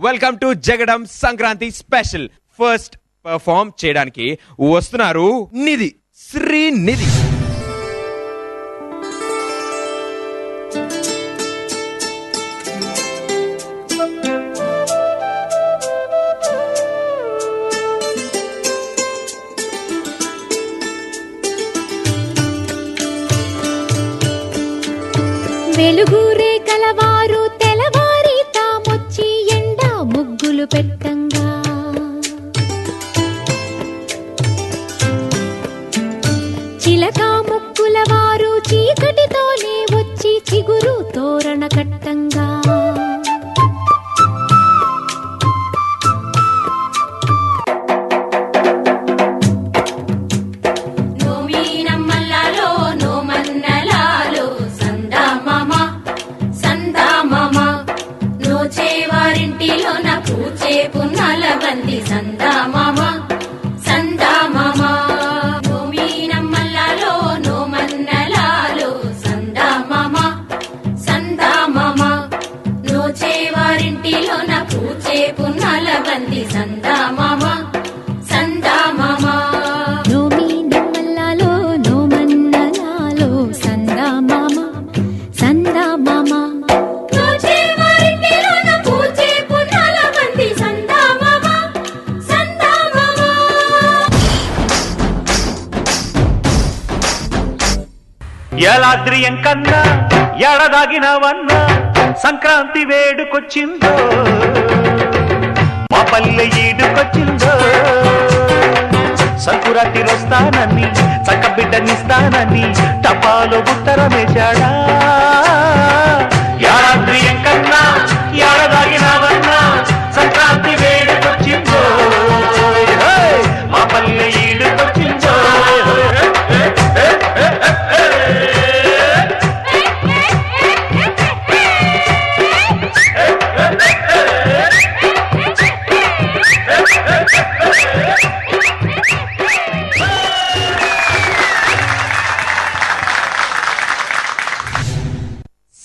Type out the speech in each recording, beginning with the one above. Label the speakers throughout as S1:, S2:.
S1: Welcome to Jagadam Sankranti special. First perform చేయడానికి వస్తున్నారు నిధి, శ్రీనిధి.
S2: వెలుగురే కలవారు తెలవారి తామొచ్చి ఎండ ముగ్గులు పెట్టంగా, చిలక ముక్కుల వారు చీకటితోనే వచ్చి చిగురు తోరణ కట్టంగా, పున్నాల బంది సందా మామ సందా మామ, నోమీనమ్మల్లాలో నోమన్నలాలో సందా మామ సందా మామ, నోచేవారింటిలో నా పూచే పున్నాల బంది సందా మామ సందా మామ, నోమీనమ్మల్లాలో నోమన్నలాలో సందా మామ సందా మామ,
S3: ఏలాద్రి ఎంకన్నా ఎడదాగినవన్నా సంక్రాంతి వేడుకొచ్చిందో, మా పల్లె ఈడుకొచ్చిందో, సంకురాతి వస్తానని చక్క బిడ్డనిస్తానని టపాలో ఉత్తరమేశాడా. ఏలాద్రి ఎంకన్నా ఎడదాగినవన్నా సంక్రాంతి వేడుకొచ్చిందో, మా పల్లె ఈడుకొచ్చిందో.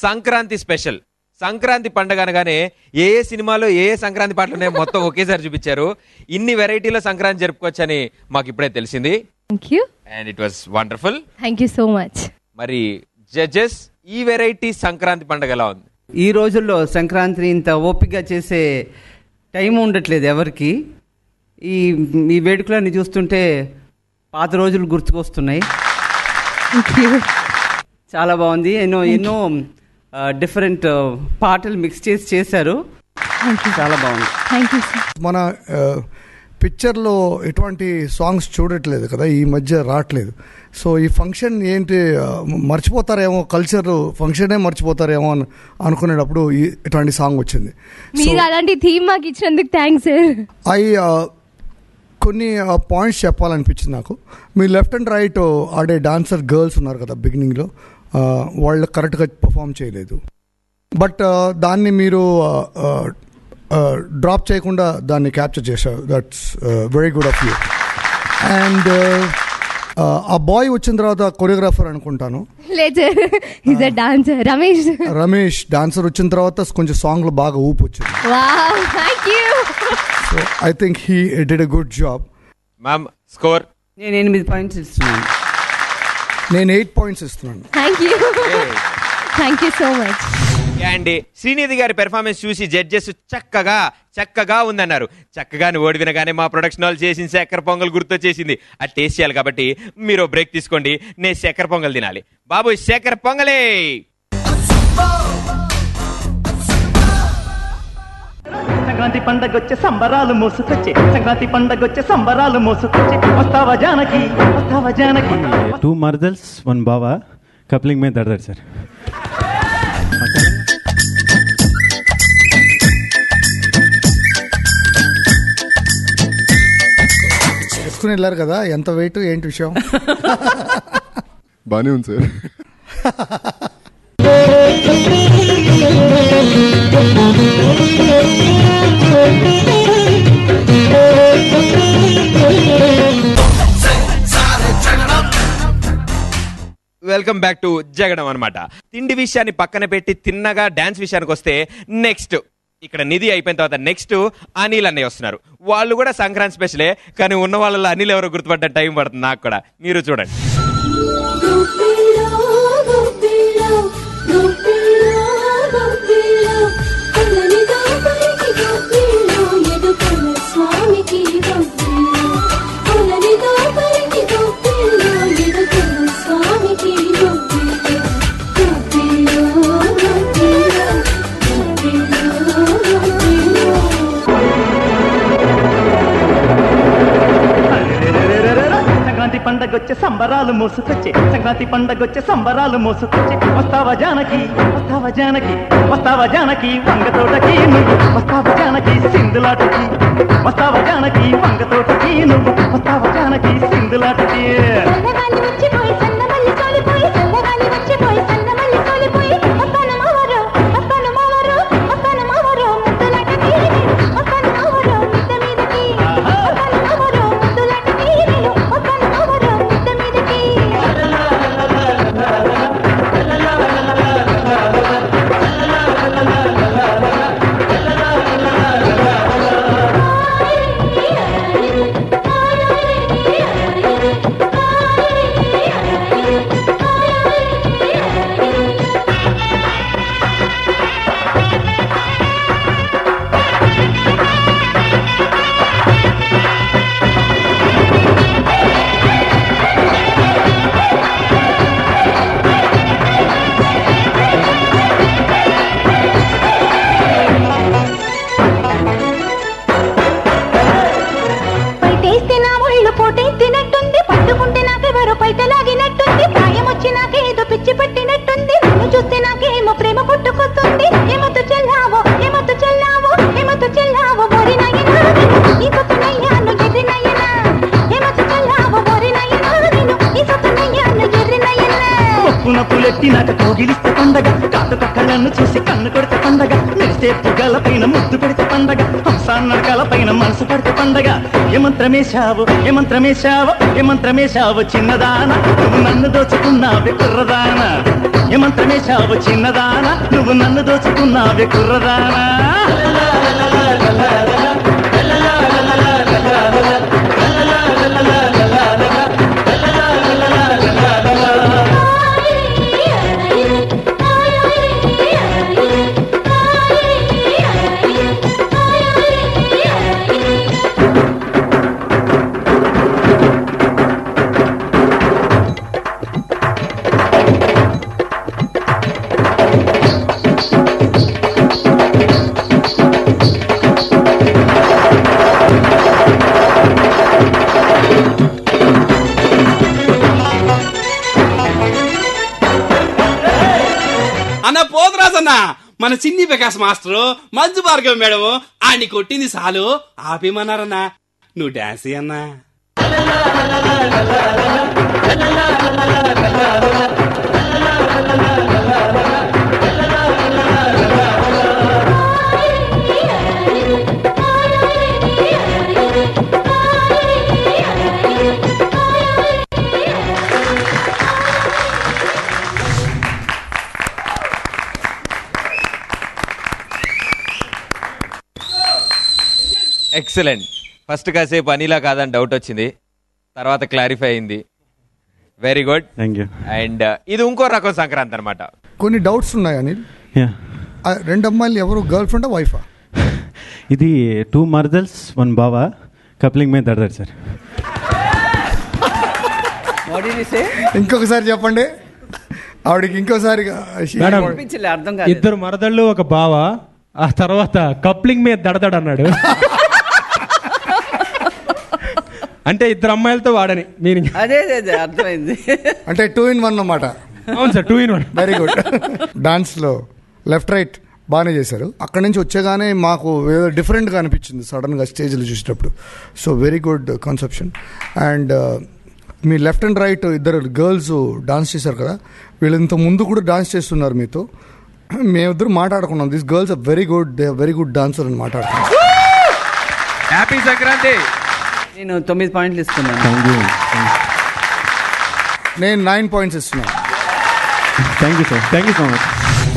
S1: సంక్రాంతి స్పెషల్. సంక్రాంతి పండుగ అనగానే ఏ సినిమాలో ఏ సంక్రాంతి పాటలు ఉన్నాయో మొత్తం ఒకేసారి చూపించారు. ఇన్ని వెరైటీలో సంక్రాంతి జరుపుకోవచ్చని మాకు ఇప్పుడే తెలిసింది. And it was wonderful.
S4: Thank you so much.
S1: మరి జడ్జెస్, ఈ వెరైటీ సంక్రాంతి పండుగ ఎలా ఉంది?
S5: ఈ రోజుల్లో సంక్రాంతిని ఇంత ఓపికగా చేసే టైం ఉండట్లేదు ఎవరికి. ఈ వేడుకలన్నీ చూస్తుంటే పాత రోజులు గుర్తుకొస్తున్నాయి. చాలా బాగుంది. ఎన్నో డిఫరెంట్ పాటలు మిక్స్ చేశారు. చాలా బాగుంది.
S6: మన పిక్చర్లో ఎటువంటి సాంగ్స్ చూడట్లేదు కదా, ఈ మధ్య రావట్లేదు. సో ఈ ఫంక్షన్ ఏంటి, మర్చిపోతారేమో, కల్చర్ ఫంక్షనే మర్చిపోతారేమో అని అనుకునేటప్పుడు ఇటువంటి సాంగ్ వచ్చింది.
S4: మీరు అలాంటి థీమ్ మాకు ఇచ్చినందుకు థ్యాంక్స్.
S6: కొన్ని పాయింట్స్ చెప్పాలనిపించింది నాకు. మీ లెఫ్ట్ అండ్ రైట్ ఆడే డాన్సర్ గర్ల్స్ ఉన్నారు కదా బిగినింగ్లో, వాళ్ళు కరెక్ట్గా పర్ఫామ్ చేయలేదు. బట్ దాన్ని మీరు డ్రాప్ చేయకుండా దాన్ని క్యాప్చర్ చేశారు. That's very good of you. And ఆ బాయ్ వచ్చిన తర్వాత కొరియోగ్రాఫర్ అనుకుంటాను, రమేష్ డాన్సర్ వచ్చిన తర్వాత కొంచెం సాంగ్లో బాగా ఊపు వచ్చింది. So I think he did a good job.
S1: Ma'am score?
S5: నేను 8 పాయింట్స్ ఇస్తున్నాను.
S6: నేను 8 పాయింట్స్ ఇస్తున్నాను.
S4: Thank you so much.
S1: అండి శ్రీనిధి గారి పెర్ఫార్మెన్స్ చూసి జడ్జెస్ చక్కగా ఉందన్నారు. చక్కగాని ఓడి వినగానే మా ప్రొడక్షన్ వాళ్ళు చేసిన చక్కెర పొంగల్ గుర్తొచ్చేసింది. అది టేస్ట్ చేయాలి కాబట్టి మీరు బ్రేక్ తీసుకోండి, నేను చక్కెర పొంగల్ తినాలి. బాబు చక్కెర పొంగలే.
S3: సంక్రాంతి పండగొచ్చే సంబరాలు మోసుకొచ్చే, సంక్రాంతి పండగొచ్చే సంబరాలు మోసుకొచ్చే, వస్తావా జానకి, వస్తావా జానకి.
S7: 2 మర్దల్స్ 1 బావా కప్లింగ్ మీద దడదాడు సార్.
S6: వేసుకుని వెళ్ళారు కదా, ఎంత వెయిట్ ఏంటి విషయం?
S8: బానే ఉంది సార్.
S1: వెల్కమ్ బ్యాక్ టు జగడం అనమాట. తిండి విషయాన్ని పక్కన పెట్టి తిన్నగా డాన్స్ విషయానికి వస్తే నెక్స్ట్ ఇక్కడ నిధి అయిపోయిన తర్వాత నెక్స్ట్ అనిల్ అన్నయ్య వస్తున్నారు. వాళ్ళు కూడా సంక్రాంతి స్పెషలే, కానీ ఉన్న వాళ్ళలో అనిల్ ఎవరో గుర్తుపడ్డ టైం పడుతుంది నాకు కూడా. మీరు చూడండి.
S3: సంక్రాంతి పండగొచ్చే సంబరాలు మోసుకొచ్చే, సంక్రాంతి పండగొచ్చే సంబరాలు మోసుకొచ్చే, వస్తావా జానకి, వస్తావా జానకి, వస్తావా జానకి వంగతోటకి నువ్వు, వస్తావా జానకి సింధులాటకి, వస్తావా జానకి వంగతోటకి నువ్వు, వస్తావా జానకి సింధులాటకి. నాకు కోగిలిస్తే పండగ, కాటుక కళ్ళను చూసి కన్ను కొడితే పండగ, మెరిసే పుగల పైన ముద్దు పెడితే పండగ, హంసాన్నడకల పైన మనసు పడితే పండగ. ఏమంత్రమేశావు, ఏమంత్రమేశావు, ఏమంత్రమేశావు చిన్నదాన, నువ్వు నన్ను దోచుకున్నావే కుర్రదాన. ఏమంత్రమేశావు చిన్నదాన, నువ్వు నన్ను దోచుకున్నావే కుర్రదాన.
S9: మన చిన్ని ప్రకాశ్ మాస్టర్ మంజు భార్గవ్ మేడం ఆడిని కొట్టింది చాలు ఆపేమన్నారన్నా. నువ్వు డాన్స్ అన్నా.
S1: ఎక్సలెంట్. ఫస్ట్ కాసేపు అనిలా కాదని డౌట్ వచ్చింది, తర్వాత క్లారిఫై అయింది. Very good.
S7: Thank you.
S1: And ఇది ఇంకో రకం సంక్రాంతి అనమాట.
S6: కొన్ని డౌట్స్ ఉన్నాయి అనిల్.
S7: యా,
S6: రెండు అమ్మాయిలు ఎవరు, గర్ల్ ఫ్రెండా వైఫా?
S7: ఇది 2 మర్దల్స్ 1 బావా కప్లింగ్ మీద దడదాడు సార్.
S6: ఇంకొకసారి చెప్పండి ఆవిడకి, ఇంకోసారి
S5: అర్థం కాదు.
S8: 2 మరదళ్ళు 1 బావ, ఆ తర్వాత కప్లింగ్ మీద దడదడు అన్నాడు. అంటే 2 అమ్మాయిలతో వాడని మీనింగ్.
S5: అదే అర్థమైంది.
S6: అంటే 2 in 1 అన్నమాట.
S8: అవును సార్, 2 in 1.
S6: Very good. డాన్స్లో లెఫ్ట్ రైట్ బాగానే చేశారు. అక్కడి నుంచి వచ్చేగానే మాకు ఏదో డిఫరెంట్గా అనిపించింది సడన్గా స్టేజ్లో చూసేటప్పుడు. So very good conception. And me left and right ఇద్దరు గర్ల్స్ డాన్స్ చేశారు కదా, వీళ్ళు ఇంత ముందు కూడా డాన్స్ చేస్తున్నారు మీతో. మేమిద్దరు మాట్లాడుకున్నాం, this girls are very good, they are very good dancer అని మాట్లాడుకున్నాం.
S1: హ్యాపీ సంక్రాంతి.
S5: నేను 9 పాయింట్లు ఇస్తున్నాను.
S7: Thank you.
S6: నేను 9 points ఇస్తున్నాను.
S7: Thank you sir, thank you so much.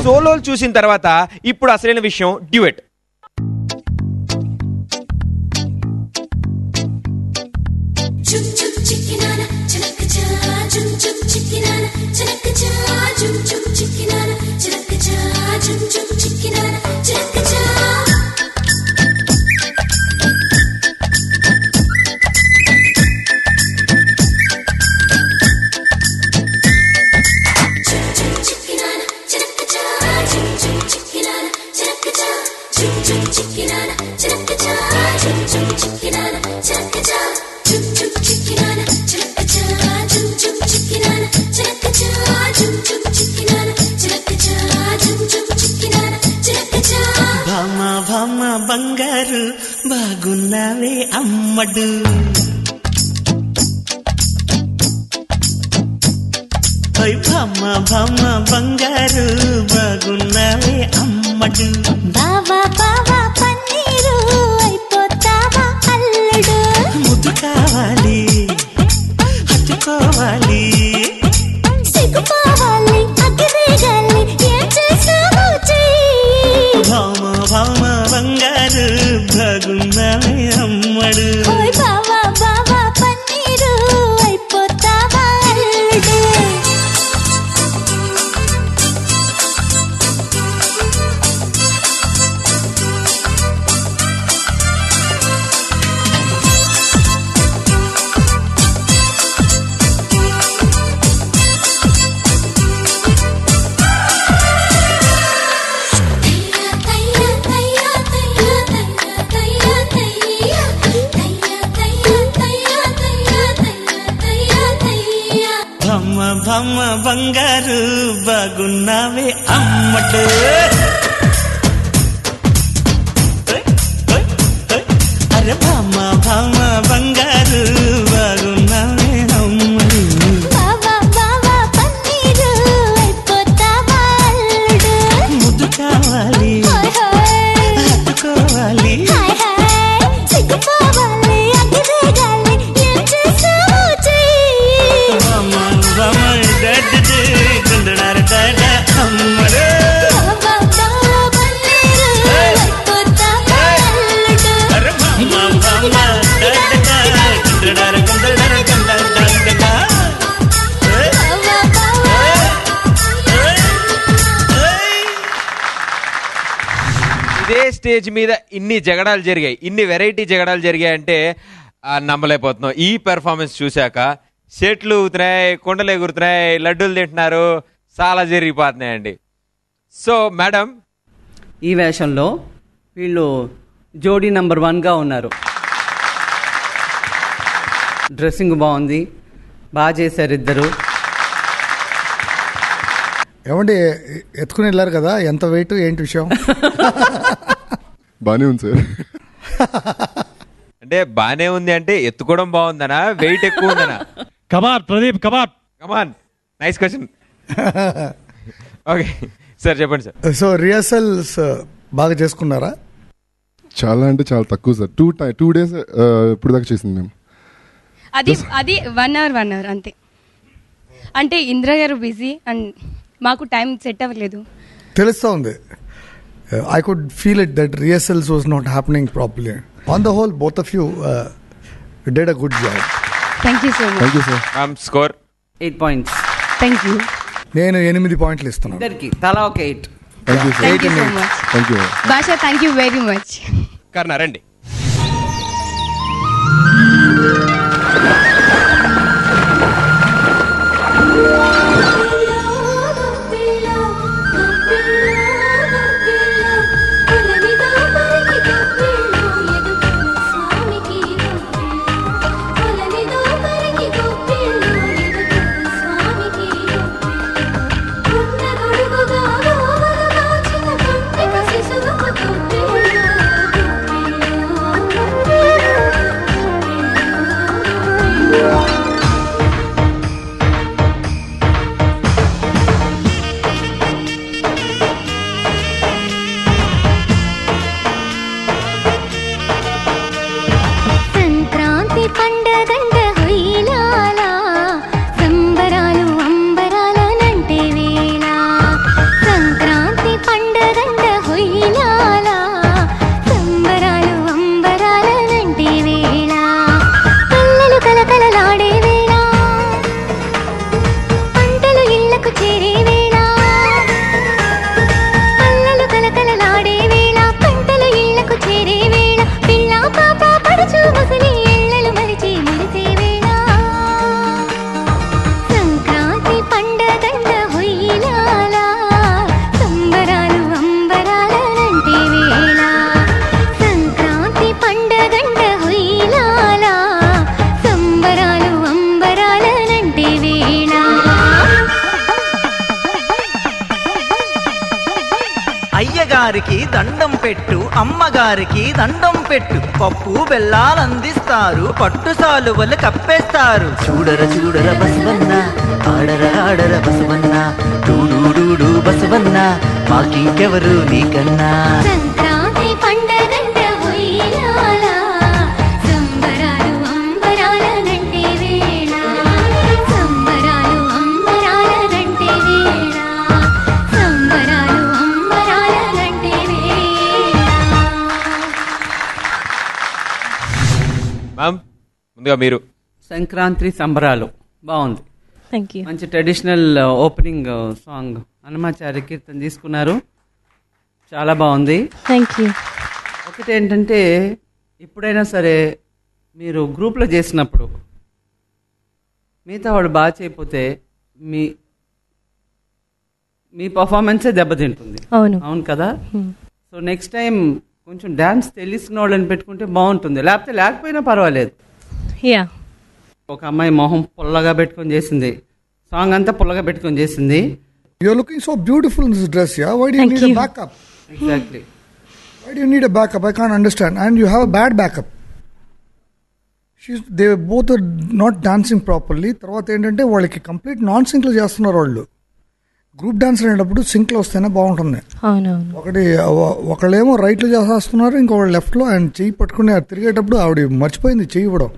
S1: సోలోలు చూసిన తర్వాత ఇప్పుడు అసలైన విషయం డ్యూయట్.
S3: బంగారు బాగున్నావే అమ్మడు, భామ భామ బంగారు బాగున్నావే అమ్మడు,
S2: బావా బావా పన్నీరు అయిపోతావా అల్లుడు,
S3: ముద్దు కావాలి హత్తుకోవాలి,
S2: సిగ్గుపోవాలి అగ్గిరేగాలి, ఏం చేస్తావో చెయ్యి,
S3: భామ భామ బంగారు బాగున్నావే అమ్మడు,
S2: ఓయ్ బావా బావా పన్నీరు అయిపోతావా అల్లుడు.
S3: భామ బంగారు బాగున్నావే అమ్మడు, అరే భామ భామ బంగారు బాగున్నావే అమ్మడు,
S2: బావా బావా పన్నీరు అయిపోతావా అల్లుడు,
S3: ముద్దు కావాలి
S2: హాయ్ హాయ్
S3: హత్తుకోవాలి,
S2: హాయ్ హాయ్ సిగ్గుపోవాలి అగ్గిరేగాలి, ఏం చేస్తావో చెయ్యి,
S3: భామ భామ డడ్డే గుండడార డాడ అమ్మడు,
S2: బావా బావా పన్నీరు అయిపోతావా అల్లుడు,
S3: అరే భామ భామ డడ్డే గుండడార గుండడార గుండడార
S2: బావా బావా.
S1: ఇదే స్టేజ్ మీద ఇన్ని జగడాలు జరిగాయి, ఇన్ని వెరైటీ జగడాలు జరిగాయి అంటే నమ్మలేకపోతున్నాం. ఈ పెర్ఫార్మెన్స్ చూశాక చెట్లు ఊగుతున్నాయి, కొండలు ఎగురుతున్నాయి, లడ్డూలు తింటున్నారు, చాలా జరిగిపోతున్నాయండి. సో మేడం,
S5: ఈ వేషంలో వీళ్ళు జోడీ నెంబర్ 1గా ఉన్నారు. డ్రెస్సింగ్ బాగుంది, బాగా చేశారు ఇద్దరు.
S6: ఏమండి ఎత్తుకుని వెళ్ళారు కదా, ఎంత వెయిట్ ఏంటి విషయం?
S10: బానే ఉంది సార్.
S1: అంటే బానే ఉంది అంటే ఎత్తుకోవడం బాగుందనా, వెయిట్ ఎక్కువ ఉందనా?
S8: కమాన్ ప్రదీప్ కమాన్.
S1: కమాన్, నైస్ క్వశ్చన్. ఓకే సార్ చెప్పండి సార్.
S6: సో రిహర్సల్స్ బాగా చేసుకున్నారా?
S10: చాలా అంటే చాలా తక్కువ సార్. 2 days ఇప్పుడు దాకా చేసింది మేము.
S11: అది 1 hour అంతే. అంటే ఇంద్ర గారు బిజీ అండ్ మాకు టైం సెట్ అవ్వలేదు.
S6: తెలుస్తా ఉంది. I could feel it that rehearsals was not happening properly. On the whole, both of you did a good job.
S11: Thank you so much.
S10: Thank you sir.
S1: Score
S5: 8 points.
S11: Thank you.
S6: నేను 8 points ఇస్తున్నాను.
S5: ఇద్దరికి తలా ఒక 8.
S10: Thank you sir.
S11: Thank you so much.
S10: Thank you.
S11: భాష thank you very much.
S1: కర్ణ రండి.
S12: అయ్యగారికి దండం పెట్టు, అమ్మగారికి దండం పెట్టు, పప్పు బెల్లాలందిస్తారు, పట్టు సాలువలు కప్పేస్తారు. చూడర చూడర బసవన్న, ఆడర ఆడర బసవన్న, డూడు బసవన్న, మాకింకెవరు నీకన్నా.
S2: సంక్రాంతి పండగంట హొయ్యాల, సంబరాలు అంబరాలనంటే వేళ, సంబరాలు అంబరాలనంటే వేళ, సంబరాలు అంబరాలనంటే వేళ.
S1: మ్యామ్ ముందుగా మీరు.
S5: సంక్రాంతి సంబరాలు బాగుంది.
S4: Thank you.
S5: మంచి ట్రెడిషనల్ ఓపెనింగ్ సాంగ్ హనుమాచార్య కీర్తన తీసుకున్నారు, చాలా బాగుంది.
S4: Thank you.
S5: ఒకటి ఏంటంటే ఎప్పుడైనా సరే మీరు గ్రూప్లో చేసినప్పుడు మిగతా వాళ్ళు బాగా చేయకపోతే మీ పర్ఫార్మెన్సే దెబ్బతింటుంది. అవును కదా. సో నెక్స్ట్ టైం కొంచెం డ్యాన్స్ తెలిసిన వాళ్ళని పెట్టుకుంటే బాగుంటుంది, లేకపోయినా పర్వాలేదు.
S4: యా,
S5: ఒక అమ్మాయి మొహం పుల్లగా పెట్టుకొని చేసింది, సాంగ్ అంతా పుల్లగా పెట్టుకొని చేసింది.
S6: You are looking so beautiful in this dress, yeah? Why do you need a backup?
S5: Exactly.
S6: Why do you need a backup? I can't understand. And you have a bad backup. They both are not dancing properly. తర్వాత ఏంటంటే వాళ్ళకి complete non సింక్లో చేస్తున్నారు వాళ్ళు. Group dance అనేటప్పుడు సింక్లో వస్తేనే బాగుంటుంది. ఒకళ్ళేమో రైట్లో చేసేస్తున్నారు, ఇంకొకళ్ళు లెఫ్ట్లో ఆయన చెయ్యి పట్టుకుని తిరిగేటప్పుడు ఆవిడ మర్చిపోయింది చెయ్యి ఇవ్వడం,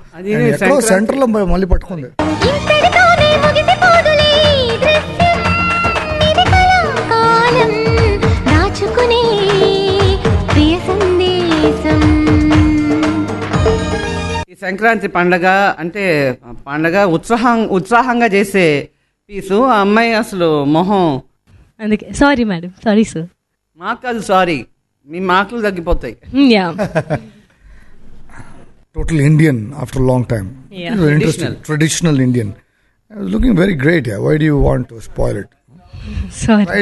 S6: ఎక్కడో సెంటర్లో మళ్ళీ పట్టుకుంది.
S5: ఈ సంక్రాంతి పండగ అంటే ఉత్సాహంగా చేసే పీసు. ఆ అమ్మాయి అసలు మొహం,
S4: అందుకే సారీ మేడం, సారీ సార్.
S5: మాకు కాదు సారీ, మీ మార్కులు తగ్గిపోతాయి.
S6: Total Indian after a long time.
S4: Yeah.
S6: Very interesting. Traditional Indian. I was looking very great. Yeah. Why do you want to spoil it?
S4: Sorry.
S6: Try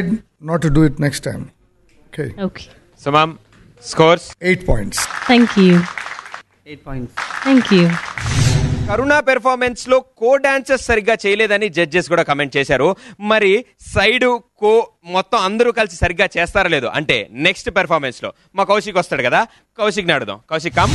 S6: not to do it next time. Okay.
S4: Okay.
S1: So, ma'am, scores?
S6: 8 points.
S4: Thank you.
S5: 8 points.
S4: Thank you.
S1: Karuna performance లో కో dancers సరిగ్గా చేయలేదని judges కూడా comment చేశారు. మరి side కో మొత్తం అందరూ కలిసి సరిగ్గా చేస్తారా లేదు అంటే నెక్స్ట్ పెర్ఫార్మెన్స్ లో మా కౌశిక్ వస్తాడు కదా, కౌశిక్ ని అడుగుదాం. కౌశిక్ కమ్.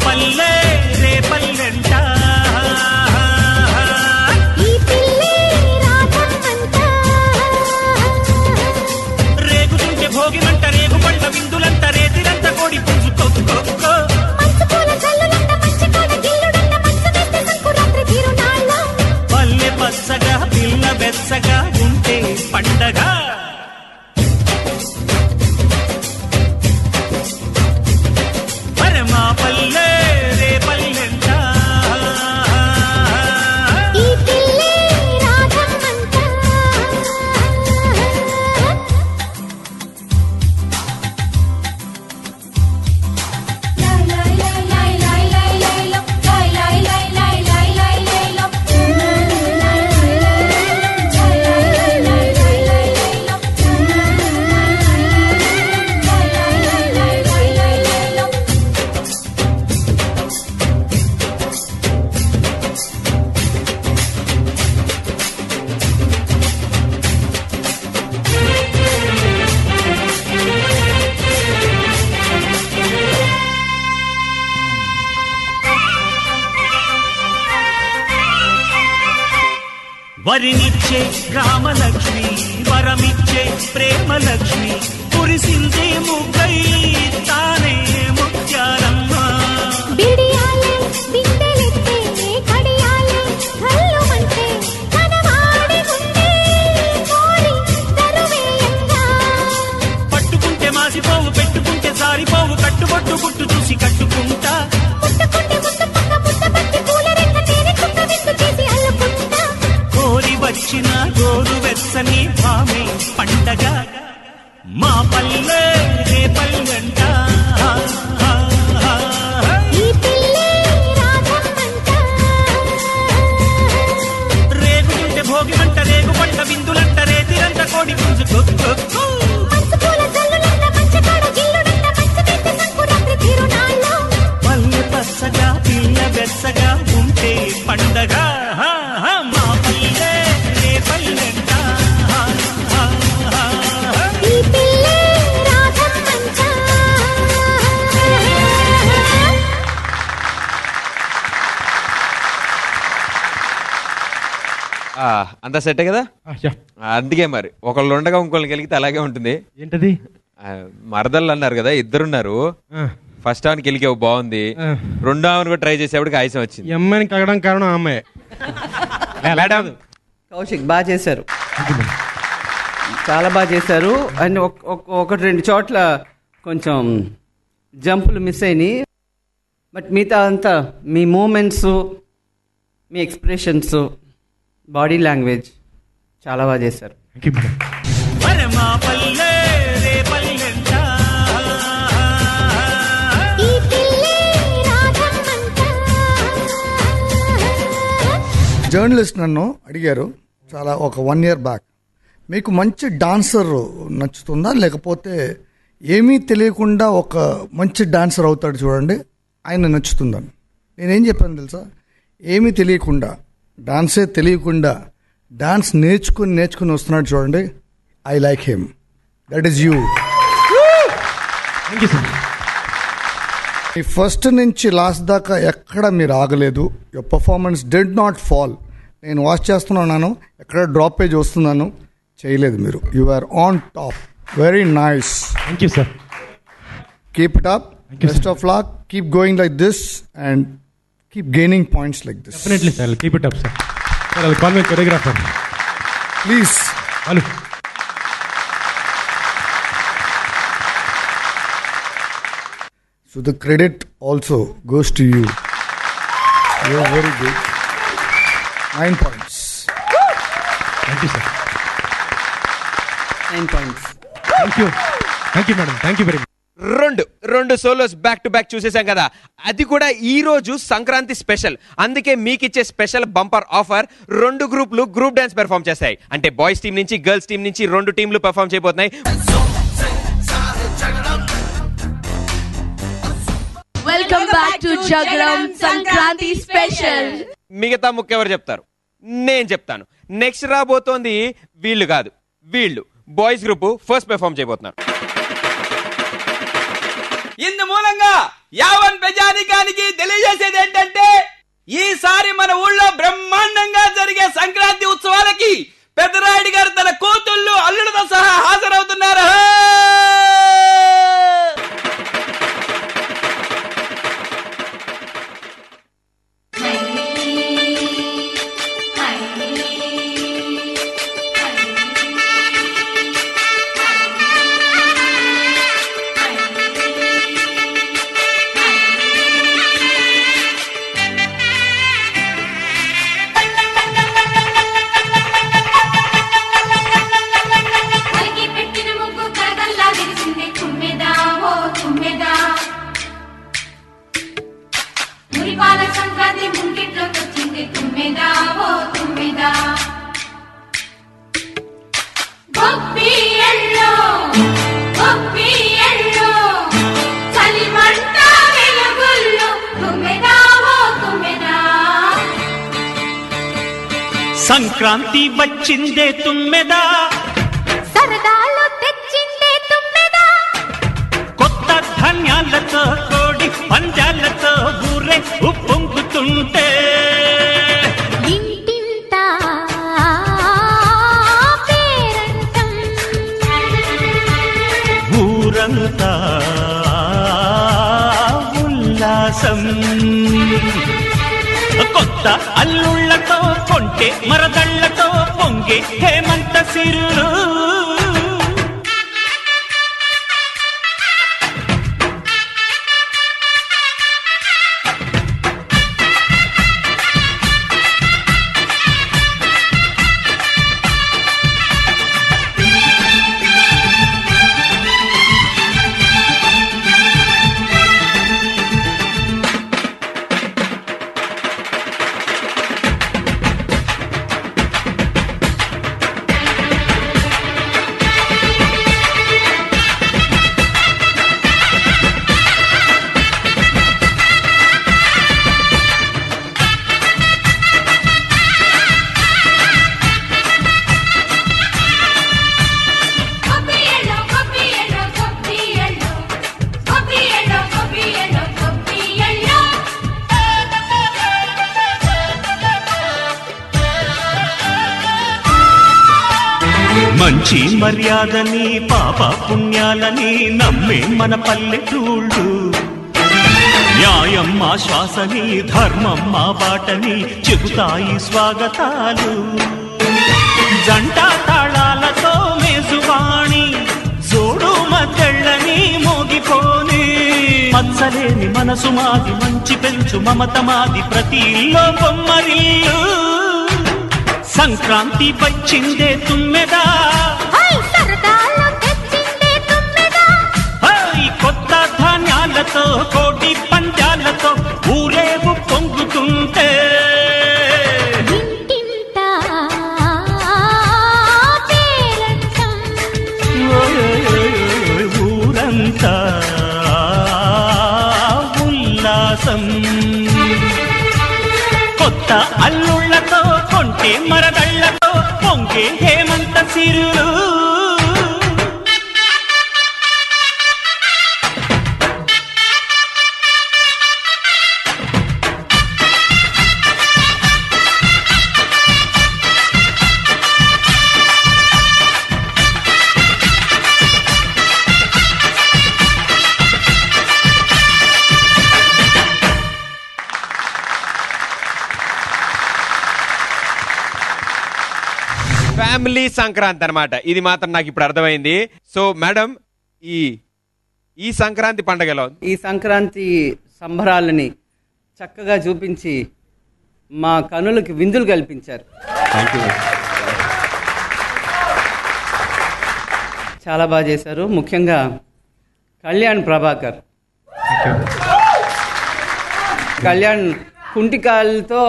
S13: పల్లె రేపల్లెంట రేగుతుంటే భోగిమంట రేగు పంట విందులంట రేతిరంత కోడి పుంజు కొక్కొక్కో పల్లె పచ్చగా పిల్ల బెచ్చగా ఉంటే పండగ మా పల్లె రేపల్లెంట వరినిచ్చే రామలక్ష్మి వరమిచ్చే ప్రేమలక్ష్మి కురిసిందే ముగ్గై తానే ముత్యాలమ్మ పట్టుకుంటే మాసిపోవు పెట్టుకుంటే సారిపోవు కట్టుబొట్టు గుట్టు చూసి కట్టుకుంటా వచ్చిన గోరు వెచ్చని భామే పండగ మా పల్లె రేపల్లెంట రేగుంటే భోగిమంట రేగు పంట విందులంట రేతిరంట కోడి పుంజు కొక్కొక్కో పల్లె పచ్చగా పిల్ల బెచ్చగా ఉంటే పండగ మా పల్లె రేపల్లెంట
S1: అంతా సెట్ కదా. అందుకే మరి ఒకళ్ళు ఉండగా ఇంకొకళ్ళు కలిగితే అలాగే ఉంటుంది.
S8: ఏంటది
S1: మరదళ్ళు అన్నారు కదా, ఇద్దరున్నారు. ఫస్ట్ ఆమెకి గెలికే బాగుంది, రెండో ఆమెను కూడా ట్రై చేసేప్పటికి ఆయుసం వచ్చింది.
S8: అమ్మాయిని కగడం కారణం అమ్మాయి.
S5: కౌశిక్ బాగా చేశారు, చాలా బాగా చేశారు. అండ్ ఒకటి రెండు చోట్ల కొంచెం జంపులు మిస్ అయినాయి. బట్ మిగతా అంతా మీ మూమెంట్స్, మీ ఎక్స్ప్రెషన్స్, బాడీ లాంగ్వేజ్ చాలా బాగా చేశారు.
S6: జర్నలిస్ట్ నన్ను అడిగారు చాలా ఒక 1 year బ్యాక్, మీకు మంచి డాన్సర్ నచ్చుతుందా లేకపోతే ఏమీ తెలియకుండా ఒక మంచి డాన్సర్ అవుతాడు చూడండి ఆయన నచ్చుతుందని. నేనేం చెప్పాను తెలుసా, ఏమీ తెలియకుండా డాన్సే తెలియకుండా డాన్స్ నేర్చుకుని వస్తున్నాడు చూడండి, I like him, that is you. First నుంచి లాస్ట్ దాకా ఎక్కడ మీరు ఆగలేదు. Your performance did not fall. నేను వాచ్ చేస్తున్నాను, ఎక్కడ డ్రాపేజ్ వస్తున్నాను చేయలేదు మీరు. You are on top, very nice.
S8: Thank you sir.
S6: Keep it up, best of luck, keep going like this and keep gaining points like this.
S8: Definitely sir, I'll keep it up sir. Sir, I'll call my choreographer.
S6: Please.
S8: Hello.
S6: So the credit also goes to you. You are very good. 9 points.
S8: Thank you sir.
S5: 9 points.
S8: Thank you. Thank you madam. Thank you very much.
S1: రెండు solos back to back చూసేసాం కదా, అది కూడా ఈ రోజు Sankranti special. అందుకే మీకు ఇచ్చే special bumper offer, 2 గ్రూపులు గ్రూప్ డాన్స్ పెర్ఫామ్ చేస్తాయి. అంటే బాయ్స్ టీం నుంచి గర్ల్స్ టీం నుంచి 2 టీంలు పెర్ఫామ్ చేయబోతున్నాయి.
S14: Welcome back to Jagaram Sankranti special.
S1: మిగతా ముక్క ఎవరు చెప్తారు? నేను చెప్తాను. నెక్స్ట్ రాబోతోంది వీళ్ళు కాదు, వీళ్ళు బాయ్స్ గ్రూప్ ఫస్ట్ పెర్ఫామ్ చేయబోతున్నారు.
S9: ఇందు మూలంగా యావన్ ప్రజానికానికి
S2: మురిపాల సంక్రాంతి ముంగిట్లో తెచ్చింది తుమ్మెదా ఓ తుమ్మెదా గొప్పి ఎల్లో చలిమంట వెలుగుల్లో తుమ్మెదా ఓ తుమ్మెదా
S13: సంక్రాంతి వచ్చిందే తుమ్మెదా
S2: సరదాలు తెచ్చిందే తుమ్మెదా
S13: కొత్త ధాన్యాలతో కోడి పంజాలతో ఊరే ఉప్పొంగుతుంటే
S2: ఇంటింటా పేరంటం
S13: ఊరంతా ఉల్లాసం కొత్త అల్లుళ్లతో కొంటే మరదళ్లతో పొంగే హేమంత సిరులు మంచి మర్యాదని పాప పుణ్యాలని నమ్మే మన పల్లెటూళ్ళు న్యాయం మా శ్వాసని ధర్మం మా బాటని చెబుతాయి స్వాగతాలు జంట తాళాలతో మేజువాణి జోడు మద్దెళ్ళని మోగిపోని మత్సలేని మనసు మాది మంచి పెంచు మమత మాది ప్రతి ఇల్లో బొమ్మరిల్లు సంక్రాంతి వచ్చిందే తుమ్మెదా కొత్త ధాన్యాలతో కోటి పంజాలతో ఊరేగు పొంగుతుంటే ఊరంతా ఉల్లాసం కొత్త అల్లుళ్లతో కొంటే మరదళ్లతో పొంగే హేమంత సిరులు
S1: ఫ్యామిలీ సంక్రాంతి అన్నమాట. ఇది మాత్రం నాకు ఇప్పుడు అర్థమైంది. సో మేడం, ఈ సంక్రాంతి పండుగలో
S5: ఈ సంక్రాంతి సంబరాలని చక్కగా చూపించి మా కనులకి విందులు కల్పించారు. చాలా బాగా చేశారు. ముఖ్యంగా కళ్యాణ్ ప్రభాకర్. కళ్యాణ్ కుంటికాలతో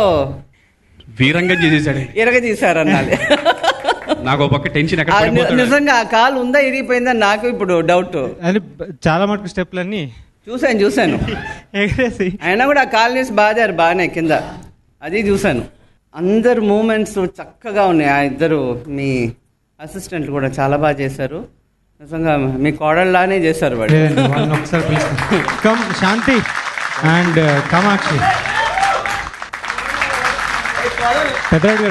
S9: వీరంగా చేసేసాడు,
S5: ఎరగదీశారు అన్నాలి.
S9: నాకు ఒక పక్క టెన్షన్.
S5: నిజంగా ఆ కాలు ఉందా ఇరిగిపోయిందని నాకు ఇప్పుడు డౌట్.
S7: అది చాలా మటుకు స్టెప్లన్నీ
S5: చూశాను
S7: ఎగరేసి
S5: అయినా కూడా ఆ కాలు నుంచి బాధారు బాగానే కింద, అది చూశాను. అందరు మూమెంట్స్ చక్కగా ఉన్నాయి. ఆ ఇద్దరు మీ అసిస్టెంట్లు కూడా చాలా బాగా చేశారు. నిజంగా మీ కోడళ్ళలానే చేశారు వాళ్ళు.
S7: ఒకసారి కమ్ శాంతి అండ్ కామాక్షి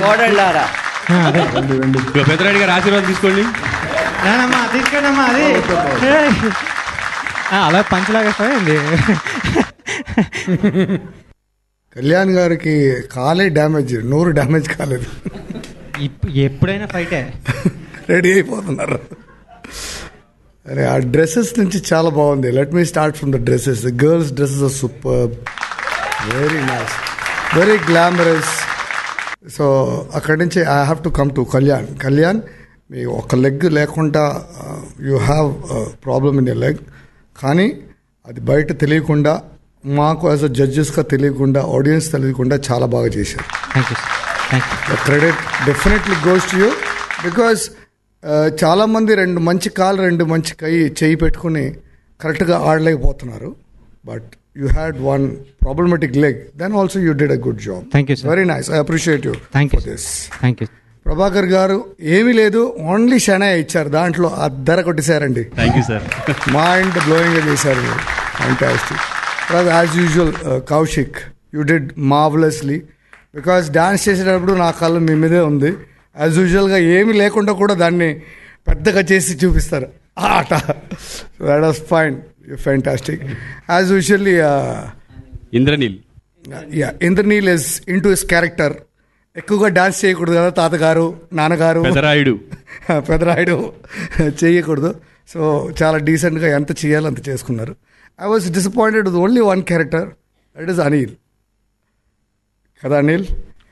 S5: కోడళ్ళారా,
S9: పెద్దరాడి గారు ఆశీర్వాదం తీసుకోండి.
S7: తీసుకోండమ్మా. అది అలా పంచలాగేస్తాయండి.
S6: కళ్యాణ్ గారికి కాలే డ్యామేజ్, నోరు డ్యామేజ్ కాలేదు.
S7: ఎప్పుడైనా ఫైటే
S6: రెడీ అయిపోతున్నారు. అరే ఆ డ్రెస్సెస్ నుంచి చాలా బాగుంది. Let me start from the dresses. The girls dresses are super, very nice, very glamorous. So అక్కడి నుంచి I have to come to Kalyan. మీ ఒక లెగ్ లేకుండా you have problem in your leg, కానీ అది బయట తెలియకుండా మాకు యాజ్ అ జడ్జెస్గా తెలియకుండా, ఆడియన్స్ తెలియకుండా చాలా బాగా చేశారు. Credit definitely goes to you. Because చాలామంది 2 మంచి కాలు 2 మంచి చెయ్యి పెట్టుకుని కరెక్ట్గా ఆడలేకపోతున్నారు. But you had 1 problematic leg. Then also you did a good job.
S7: Thank you, sir.
S6: Very nice. I appreciate you.
S7: Thank you
S6: for this.
S7: Thank you.
S6: Prabhakar గారు ఏమీ లేదు, ఓన్లీ షనయ్య ఇచ్చారు, దాంట్లో అద్దర కొట్టేశారండి.
S9: Thank you sir.
S6: Mind blowing చేశారు. Fantastic. As usual Kaushik, you did marvelously. Because dance చేసేటప్పుడు నా కళ్ళు మీ మీదే ఉంది. యాజ్ యూజువల్గా ఏమీ లేకుండా కూడా దాన్ని పెద్దగా చేసి చూపిస్తారు ఆ ఆట. That was fine. Fantastic. As usually
S9: Indraneel.
S6: Indraneel is in to his character. ఎక్కువగా డాన్స్ చేయకూడదు కదా తాతగారు, నాన్నగారు, పెదరాయుడు చేయకూడదు. సో చాలా డీసెంట్గా ఎంత చేయాలో అంత చేసుకున్నారు. I was disappointed with only 1 character, that is Anil. కదా అనిల్?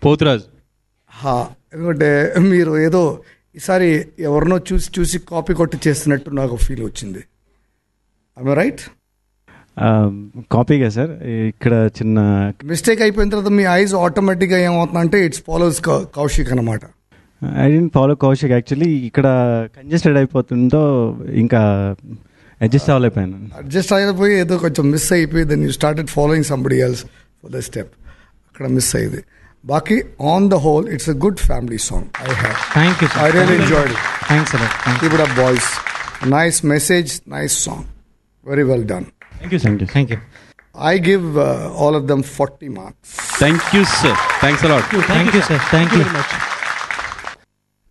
S9: పోతురాజ్.
S6: ఎందుకంటే మీరు ఏదో ఈసారి ఎవరినో చూసి కాపీ కొట్టి చేస్తున్నట్టు నాకు ఫీల్ వచ్చింది. I'm right?
S7: కాపీగా సార్, ఇక్కడ చిన్న
S6: మిస్టేక్ అయిపోయిన తర్వాత మీ ఐజ్ ఆటోమేటిక్గా ఏమవుతుందంటే ఇట్స్ ఫాలోస్ కౌశిక్ అనమాట.
S7: I don't follow Kaushik actually. ఇక్కడ కంజెస్టెడ్ అయిపోతుందో ఇంకా అడ్జస్ట్ అవ్వలేకపోయాను.
S6: అడ్జస్ట్ అయిపోయి ఏదో కొంచెం మిస్ అయిపోయి then you started following somebody else for the step. అక్కడ మిస్ అయ్యింది. బాకీ on the whole it's a good family song.
S7: Thank you, sir.
S6: I really enjoyed it.
S7: Thanks a lot.
S6: Keep it up, boys. Nice message, nice song. Very well done.
S7: Thank you, thank you, thank you.
S6: I give all of them 40 marks.
S9: Thank you, sir. Thanks a lot.
S7: Thank you, sir. Thank you very much.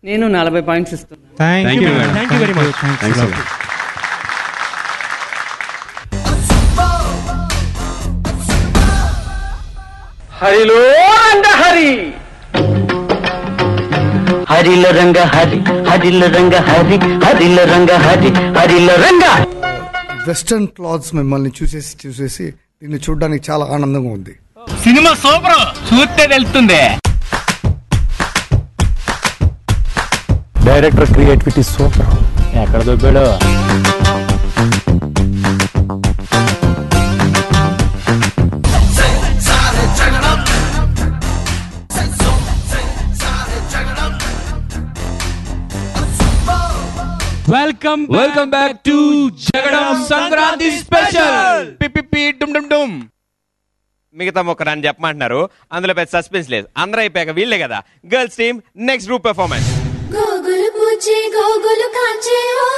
S5: నేను 40 points ఇస్తున్నాను.
S7: Thank you, madam.
S8: Thank you very much.
S9: Thanks a lot.
S12: హరిలో రంగ హరి, హరిల రంగ హరి, హరిల రంగ హరి, హరిల రంగ హరి, హరిల రంగ.
S6: Western clothes మిమ్మల్ని చూసేసి దీన్ని చూడడానికి చాలా ఆనందంగా ఉంది.
S13: సినిమా సూపర్, చూస్తే తెలుస్తుంది.
S15: Director creativity super. ఎక్కడ దొబ్బాడో.
S1: Welcome back to Jagadam Sankranti special. పిపిపి డుమ్ డుమ్ డుమ్. మిగతా మొక్కరాని చెప్పమంటున్నారు, అందులో పెద్ద సస్పెన్స్ లేదు. అందరూ అయిపోయాక వీళ్ళే కదా girls team next group performance.
S2: గోగులు పూచి గోగులు కాచే ఓ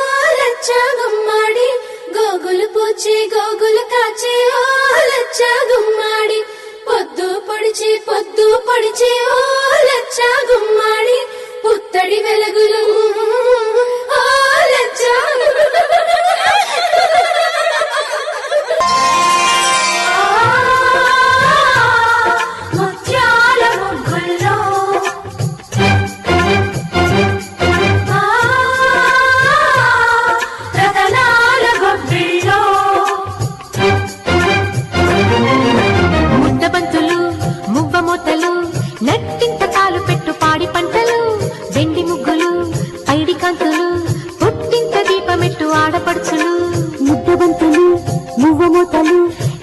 S2: లచ్చ గుమ్మాడి, గోగులు పూచి గోగులు కాచే ఓ లచ్చ గుమ్మాడి, పొద్దు పొడిచి ఓ లచ్చ గుమ్మాడి, పుత్తడి వెలుగులు ఓ లచ్చ. ముత్యాల ముగ్గుల్లో రతనాల గొబ్బిల్లో,
S16: ముద్దబంతులు మువ్వ మూతలు నట్టింత కాలు పెట్టు పాడి పంటలు, వెండి ముగ్గులు పైడి కాంతులు పుట్టింత దీపమెట్టు ఆడపడుచులు. ముద్దబంతులు మువ్వ మూతలు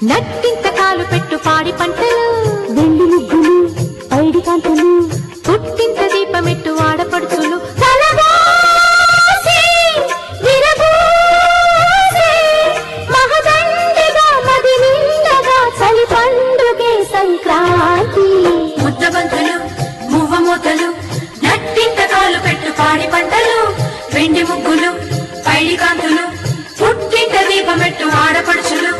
S16: నట్టింత కాలు పెట్టు పాడి పంటలు, వెండి ముగ్గులు పైడి కాంతులు పుట్టింత దీపమెట్టు ఆడపడుచులు. సంక్రాంతి
S2: ముద్దబంతులు మువ్వ మూతలు నట్టింత కాలు పెట్టు పాడి పంటలు, వెండి ముగ్గులు పైడి కాంతులు పుట్టింట దీపమెట్టు ఆడపడుచులు.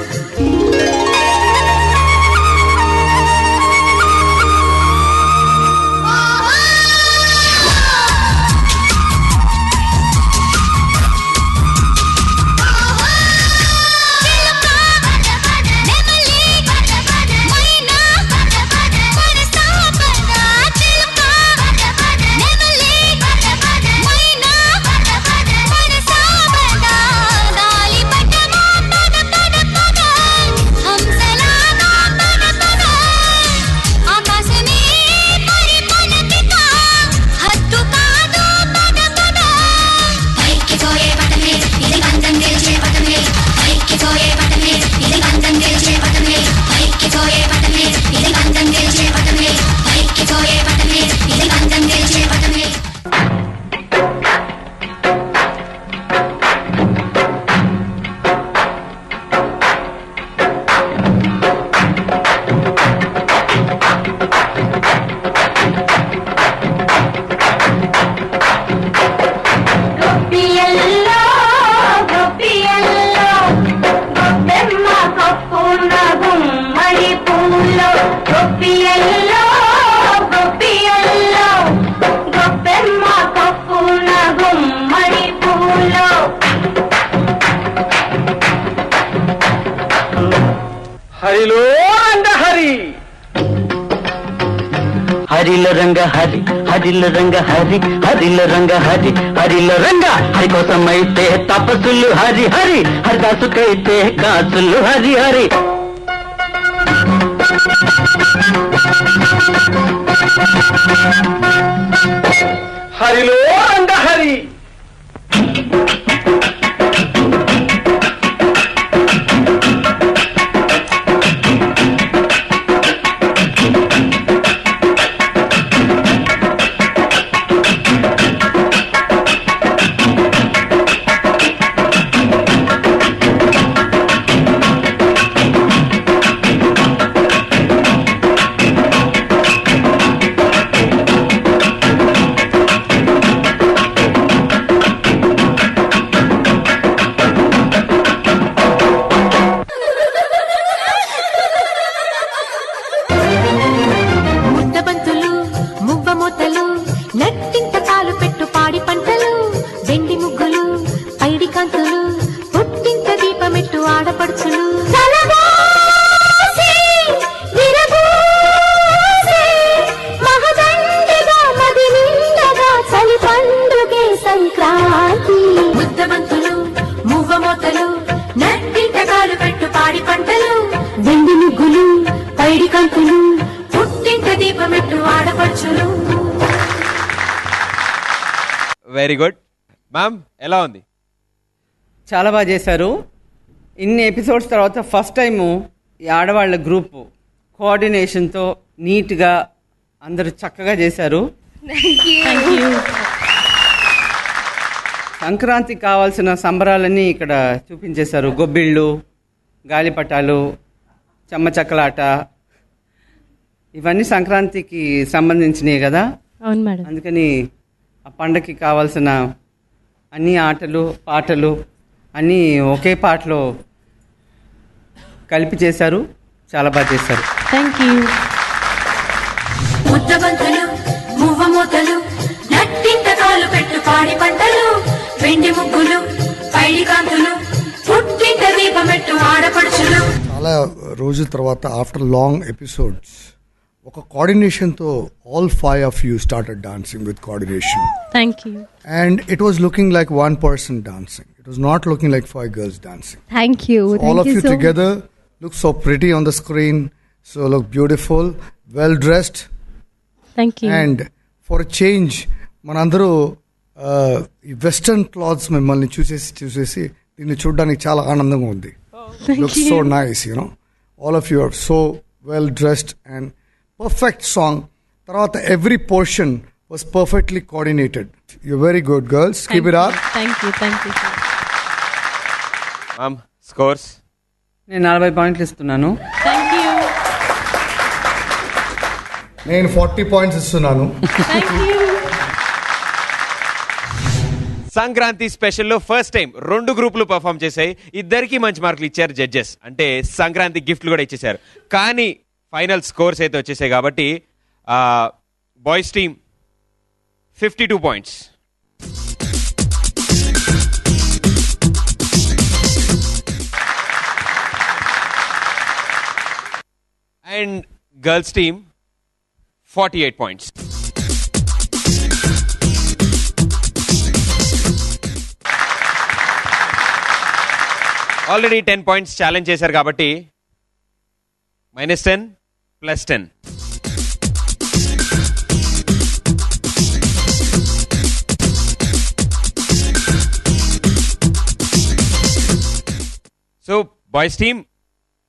S12: హరిలో రంగ హరి హరిల రంగ హరి హరిల రంగ హరి హరిల రంగ హరి హరిల రంగ హరి కోసమైతే తపస్సులు హరి హరి హరిదాసుకైతే కాసులు హరి హరి హరిలో రంగ హరి
S16: ముద్దబంతులు మువ్వమూతలు నట్టింత కాలు పెట్టు పాడి పంటలు వెండి ముగ్గులు పైడి కాంతులు పుట్టింత దీపమెట్టు ఆడపడుచులు సంక్రాంతి ముద్దబంతులు మువ్వమూతలు నట్టింత కాలు పెట్టు పాడి పంటలు వెండి ముగ్గులు పైడి కాంతులు పుట్టింత దీపమెట్టు ఆడపడుచులు.
S1: వెరీ గుడ్ మ్యామ్, ఎలా ఉంది?
S5: చాలా బాగా చేశారు. ఇన్ని ఎపిసోడ్స్ తర్వాత ఫస్ట్ టైము ఈ ఆడవాళ్ళ గ్రూపు కోఆర్డినేషన్తో నీట్గా అందరూ చక్కగా చేశారు. సంక్రాంతికి కావాల్సిన సంబరాలన్నీ ఇక్కడ చూపించేశారు. గొబ్బిళ్ళు, గాలిపటాలు, చెమ్మచక్కలాట, ఇవన్నీ సంక్రాంతికి సంబంధించినవి కదా.
S4: అవును మేడం.
S5: అందుకని ఆ పండగకి కావాల్సిన అన్ని ఆటలు పాటలు అన్నీ ఒకే పాటలో కలిపి చేశారు. చాలా బాగా చేశారు.
S4: Thank you.
S2: ముద్దబంతులు మువ్వమూతలు నట్టింత కాలు పెట్టు పాడి పంటలు వెండి ముగ్గులు పైడి కాంతులు పుట్టింత దీపమెట్టు ఆడపడుచులు.
S6: చాలా రోజుల తర్వాత ఆఫ్టర్ లాంగ్ ఎపిసోడ్స్ ఒక కోఆర్డినేషన్తో all 5 of you started dancing with coordination.
S4: Thank you.
S6: And it was looking like one person dancing. It was not looking like 5 girls dancing.
S4: Thank you.
S6: So
S4: Thank
S6: all of you
S4: so
S6: together look so pretty on the screen, so look beautiful, well dressed.
S4: Thank you.
S6: And for a change, మనందరూ ఈ western clothes మిమ్మల్ని చూసేసి దీన్ని చూడడానికి చాలా ఆనందంగా ఉంది. Looks so nice, you know. All of you are so well dressed and perfect song. తర్వాత every portion was perfectly coordinated. You're very good girls. Keep it up.
S4: Thank you. Thank you.
S1: Ma'am, scores?
S5: నేను 40 పాయింట్లు ఇస్తున్నాను.
S4: Thank you.
S6: నేను 40 points ఇస్తున్నాను.
S4: Thank you.
S1: Sankranti స్పెషల్లో first time 2 గ్రూపులు perform చేశాయి. ఇద్దరికి మంచి మార్కులు ఇచ్చారు జడ్జెస్. అంటే సంక్రాంతి గిఫ్ట్లు కూడా ఇచ్చేశారు. కానీ ఫైనల్ స్కోర్స్ అయితే వచ్చేసాయి కాబట్టి boys team 52 points. And girls team 48 points. Already 10 points challenge చేశారు కాబట్టి -10 +10. సో బాయ్స్ టీమ్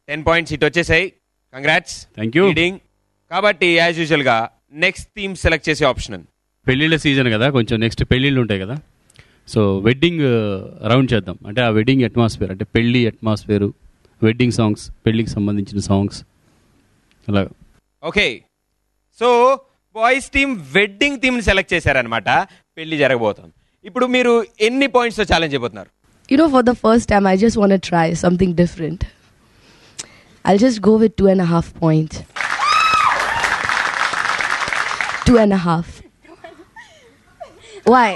S1: 10 points ఇటు వచ్చేసాయి. కంగ్రాట్స్.
S9: Thank you.
S1: లీడింగ్ కాబట్టి యాజ్ యూజువల్ గా నెక్స్ట్ థీమ్ సెలెక్ట్ చేసే ఆప్షన్.
S9: పెళ్ళిళ్ళ సీజన్ కదా, కొంచెం నెక్స్ట్ పెళ్ళిళ్ళు ఉంటాయి కదా. సో వెడ్డింగ్ రౌండ్ చేద్దాం. అంటే ఆ వెడ్డింగ్ అట్మాస్ఫియర్, అంటే పెళ్ళి అట్మాస్ఫియర్, వెడ్డింగ్ సాంగ్స్, పెళ్ళికి సంబంధించిన సాంగ్స్ అలాగా.
S1: Okay, so boys team wedding theme select చేశారనమాట. పెళ్లి జరగబోతుంది. ఇప్పుడు మీరు ఎన్ని పాయింట్స్ తో ఛాలెంజ్ అయిపోతున్నారు?
S14: You know, for the first time, I just want to try something different. I'll just go with 2.5 points. 2.5. Why?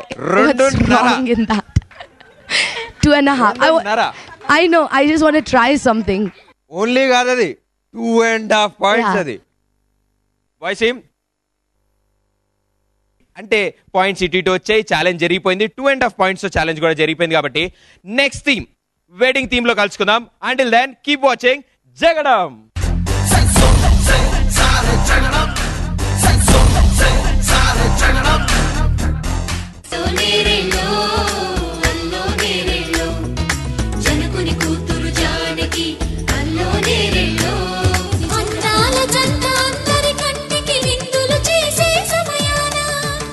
S14: What's wrong in that? 2.5. I know. I just want to try something.
S1: Only కాదు అది 2.5 points
S14: Yeah.
S1: అది voice అంటే points ఇటు వచ్చాయి, challenge జరిగిపోయింది. 2.5 points challenge కూడా జరిగిపోయింది. కాబట్టి నెక్స్ట్ థీమ్ వెడ్డింగ్ థీమ్ లో కలుసుకుందాం. అంటిల్ దెన్ కీప్ వాచింగ్ జగడం.
S16: జనకుని కూతురు జానకి అల్లో నేరెల్లో అందాల జంట అందరి కంటికి విందులు చేసే సమయాన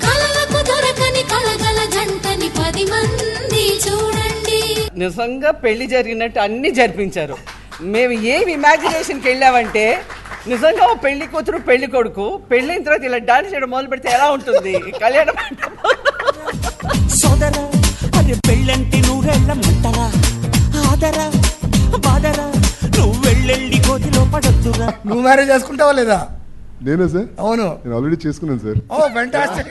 S16: కలలకు దొరకని కలగల జంటని 10 మంది చూడండి.
S5: నిజంగా పెళ్లి జరిగినట్టు అన్ని జరిపించారు. మేము ఏమి ఇమాజినేషన్కి వెళ్ళామంటే నిజంగా ఓ పెళ్లి కూతురు పెళ్లి కొడుకు పెళ్ళైన తర్వాత ఇలా డాన్స్ చేయడం మొదలు పెడితే ఎలా ఉంటుంది కళ్యాణ
S13: సోదరా అరే పెళ్ళంటే నూరెళ్ళ మంటరా ఆదరా బాదరా నువ్వు వెళ్ళెళ్ళి కోతిలో పడొద్దురా.
S6: నువ్వు మ్యారేజ్ చేసుకుంటావా లేదా?
S10: నేనే సార్.
S6: అవును,
S10: నేను ఆల్రెడీ చేసుకున్నాను సార్.
S6: Oh fantastic.